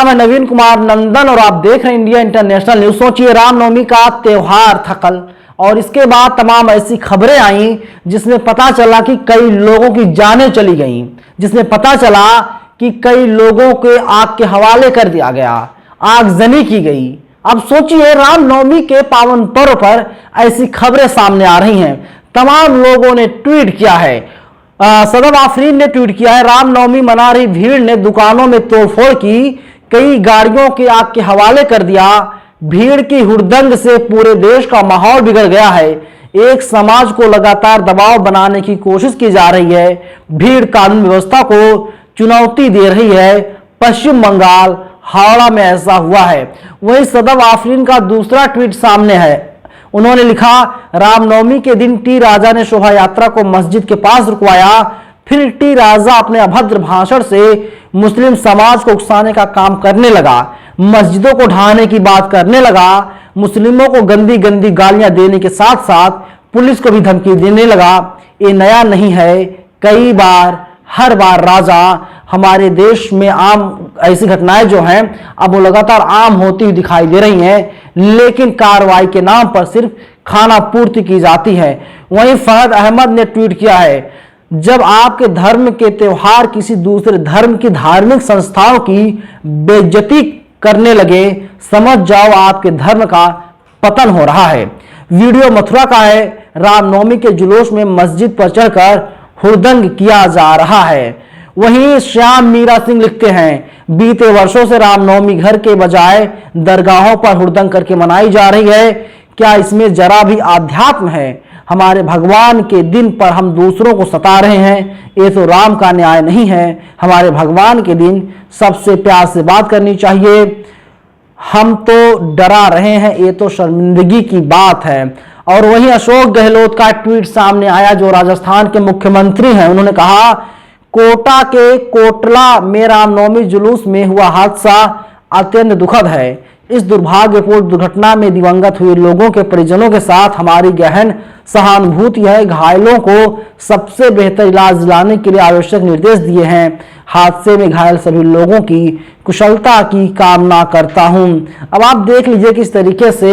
नाम है नवीन कुमार नंदन और आप देख रहे हैं इंडिया इंटरनेशनल न्यूज। सोचिए, रामनवमी का त्योहार था कल और इसके बाद तमाम ऐसी खबरें आई जिसमें पता चला कि कई लोगों की जानें चली गईं, जिसमें पता चला कि कई लोगों के आग के हवाले कर दिया गया, आगजनी की गई। अब सोचिए, रामनवमी के पावन पर्व पर ऐसी खबरें सामने आ रही हैं। तमाम लोगों ने ट्वीट किया है। सदम आफरीन ने ट्वीट किया है, रामनवमी मना रही भीड़ ने दुकानों में तोड़फोड़ की, कई गाड़ियों की आग के हवाले कर दिया। भीड़ की हुड़दंग से पूरे देश का माहौल बिगड़ गया है। एक समाज को लगातार दबाव बनाने की कोशिश की जा रही है। भीड़ कानून व्यवस्था को चुनौती दे रही है। पश्चिम बंगाल हावड़ा में ऐसा हुआ है। वहीं सदम आफरीन का दूसरा ट्वीट सामने है। उन्होंने लिखा, रामनवमी के दिन टी राजा ने शोभा यात्रा को मस्जिद के पास रुकवाया, फिर टी राजा अपने अभद्र भाषण से मुस्लिम समाज को उकसाने का काम करने लगा, मस्जिदों को ढहाने की बात करने लगा, मुस्लिमों को गंदी गंदी गालियां देने के साथ साथ पुलिस को भी धमकी देने लगा। ये नया नहीं है, कई बार हर बार राजा हमारे देश में आम ऐसी घटनाएं जो हैं अब वो लगातार आम होती हुई दिखाई दे रही हैं, लेकिन कार्रवाई के नाम पर सिर्फ खाना पूर्ति की जाती है। वहीं फहद अहमद ने ट्वीट किया है, जब आपके धर्म के त्योहार किसी दूसरे धर्म की धार्मिक संस्थाओं की बेइज्जती करने लगे, समझ जाओ आपके धर्म का पतन हो रहा है। वीडियो मथुरा का है। रामनवमी के जुलूस में मस्जिद पर चढ़कर हुड़दंग किया जा रहा है। वहीं श्याम मीरा सिंह लिखते हैं, बीते वर्षों से रामनवमी घर के बजाय दरगाहों पर हुड़दंग करके मनाई जा रही है। क्या इसमें जरा भी आध्यात्म है? हमारे भगवान के दिन पर हम दूसरों को सता रहे हैं, ये तो राम का न्याय नहीं है। हमारे भगवान के दिन सबसे प्यार से बात करनी चाहिए, हम तो डरा रहे हैं, ये तो शर्मिंदगी की बात है। और वहीं अशोक गहलोत का ट्वीट सामने आया, जो राजस्थान के मुख्यमंत्री हैं। उन्होंने कहा, कोटा के कोटला में रामनवमी जुलूस में हुआ हादसा अत्यंत दुखद है। इस दुर्भाग्यपूर्ण दुर्घटना में दिवंगत हुए लोगों के परिजनों के साथ हमारी गहन सहानुभूति है। घायलों को सबसे बेहतर इलाज दिलाने के लिए आवश्यक निर्देश दिए हैं। हादसे में घायल सभी लोगों की कुशलता की कामना करता हूं। अब आप देख लीजिए किस तरीके से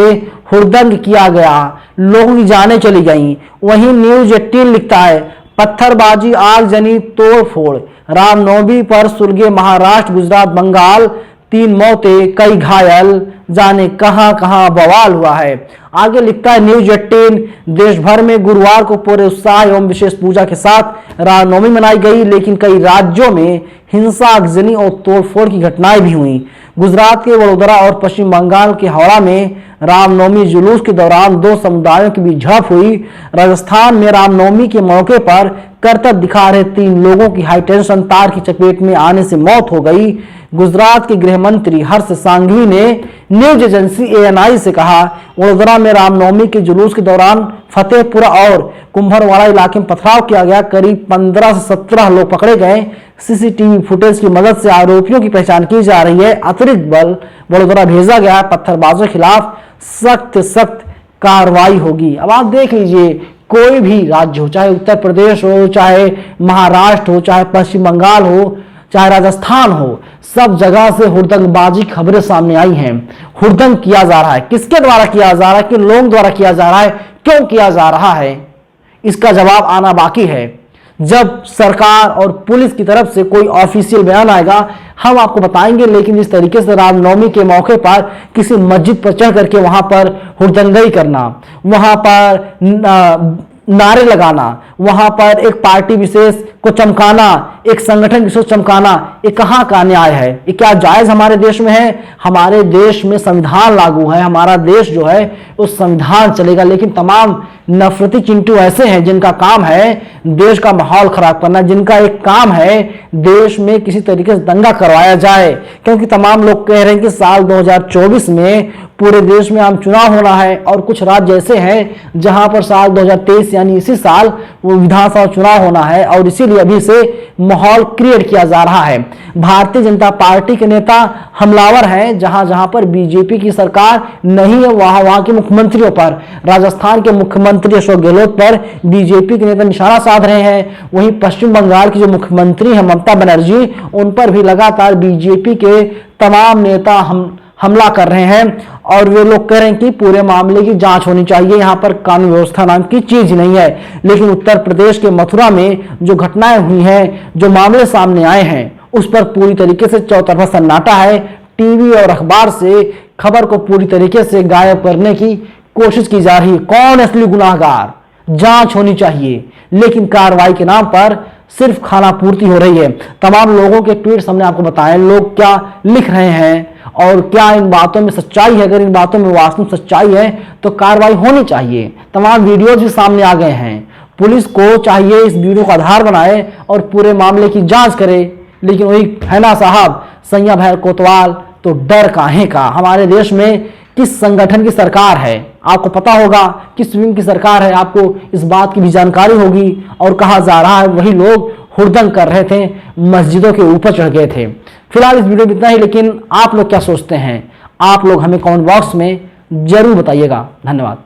हुड़दंग किया गया, लोगों की जानें चली गईं। वहीं न्यूज 18 लिखता है, पत्थरबाजी, आगजनी, तोड़फोड़, रामनवमी पर सुलगे महाराष्ट्र, गुजरात, बंगाल, 3 मौतें, कई घायल, जाने कहां कहां बवाल हुआ है। आगे लिखता है न्यूज 18, देश भर में गुरुवार को पूरे उत्साह एवं विशेष पूजा के साथ रामनवमी मनाई गई, लेकिन कई राज्यों में हिंसा, आगजनी और तोड़फोड़ की घटनाएं भी हुई। गुजरात के वडोदरा और पश्चिम बंगाल के हावड़ा में रामनवमी जुलूस के दौरान 2 समुदायों के बीच झड़प हुई। राजस्थान में रामनवमी के मौके पर करतब दिखा रहे 3 लोगों की हाईटेंशन तार की चपेट में आने से मौत हो गई। गुजरात के गृह मंत्री हर्ष सांघवी ने न्यूज एजेंसी ANI से कहा, वडोदरा में रामनवमी के जुलूस के दौरान फतेहपुरा और कुंभरवाड़ा इलाके में पथराव किया गया। करीब 15 से 17 लोग पकड़े गए। CCTV फुटेज की मदद से आरोपियों की पहचान की जा रही है। अतिरिक्त बल वडोदरा भेजा गया। पत्थरबाजों के खिलाफ सख्त कार्रवाई होगी। अब आप देख लीजिए, कोई भी राज्य हो, चाहे उत्तर प्रदेश हो, चाहे महाराष्ट्र हो, चाहे पश्चिम बंगाल हो, चाहे राजस्थान हो, सब जगह से हुड़दंगबाजी खबरें सामने आई हैं। हुड़दंग किया जा रहा है, किसके द्वारा किया जा रहा है, किन लोगों द्वारा किया जा रहा है, क्यों किया जा रहा है, इसका जवाब आना बाकी है। जब सरकार और पुलिस की तरफ से कोई ऑफिशियल बयान आएगा हम आपको बताएंगे। लेकिन जिस तरीके से रामनवमी के मौके पर किसी मस्जिद पर चढ़ करके वहां पर हुड़दंगई करना, वहां पर नारे लगाना, वहां पर एक पार्टी विशेष को चमकाना, एक संगठन विशेष चमकाना, ये कहां का न्याय है? ये क्या जायज हमारे देश में है? हमारे देश में संविधान लागू है, हमारा देश जो है उस संविधान चलेगा। लेकिन तमाम नफरती चिंटू ऐसे हैं जिनका काम है देश का माहौल खराब करना, जिनका एक काम है देश में किसी तरीके से दंगा करवाया जाए। क्योंकि तमाम लोग कह रहे हैं कि साल 2024 में पूरे देश में आम चुनाव होना है और कुछ राज्य ऐसे हैं जहां पर साल 2023 यानी इसी साल वो विधानसभा चुनाव होना है और इसीलिए लिए अभी से माहौल क्रिएट किया जा रहा है। भारतीय जनता पार्टी के नेता हमलावर हैं, जहां जहां पर बीजेपी की सरकार नहीं है वहां के मुख्यमंत्रियों पर, राजस्थान के मुख्यमंत्री अशोक गहलोत पर बीजेपी के नेता निशाना साध रहे हैं। वहीं पश्चिम बंगाल की जो मुख्यमंत्री है ममता बनर्जी, उन पर भी लगातार बीजेपी के तमाम नेता हमला कर रहे हैं और वे लोग कह रहे हैं कि पूरे मामले की जांच होनी चाहिए, यहां पर कानून व्यवस्था नाम की चीज नहीं है। लेकिन उत्तर प्रदेश के मथुरा में जो घटनाएं हुई हैं, जो मामले सामने आए हैं, उस पर पूरी तरीके से चौतरफा सन्नाटा है। टीवी और अखबार से खबर को पूरी तरीके से गायब करने की कोशिश की जा रही है। कौन असली गुनाहगार, जांच होनी चाहिए, लेकिन कार्रवाई के नाम पर सिर्फ खाना पूर्ति हो रही है। तमाम लोगों के ट्वीट हमने आपको बताएं, लोग क्या लिख रहे हैं और क्या इन बातों में सच्चाई है। अगर इन बातों में वास्तव में सच्चाई है तो कार्रवाई होनी चाहिए। तमाम वीडियोज भी सामने आ गए हैं। पुलिस को चाहिए इस वीडियो को आधार बनाए और पूरे मामले की जांच करे। लेकिन वही है ना साहब, सैया भैर कोतवाल, तो डर काहे का। हमारे देश में किस संगठन की सरकार है आपको पता होगा, किस विंग की सरकार है आपको इस बात की भी जानकारी होगी। और कहा जा रहा है वही लोग हुड़दंग कर रहे थे, मस्जिदों के ऊपर चढ़ गए थे। फिलहाल इस वीडियो में इतना ही, लेकिन आप लोग क्या सोचते हैं आप लोग हमें कमेंट बॉक्स में जरूर बताइएगा। धन्यवाद।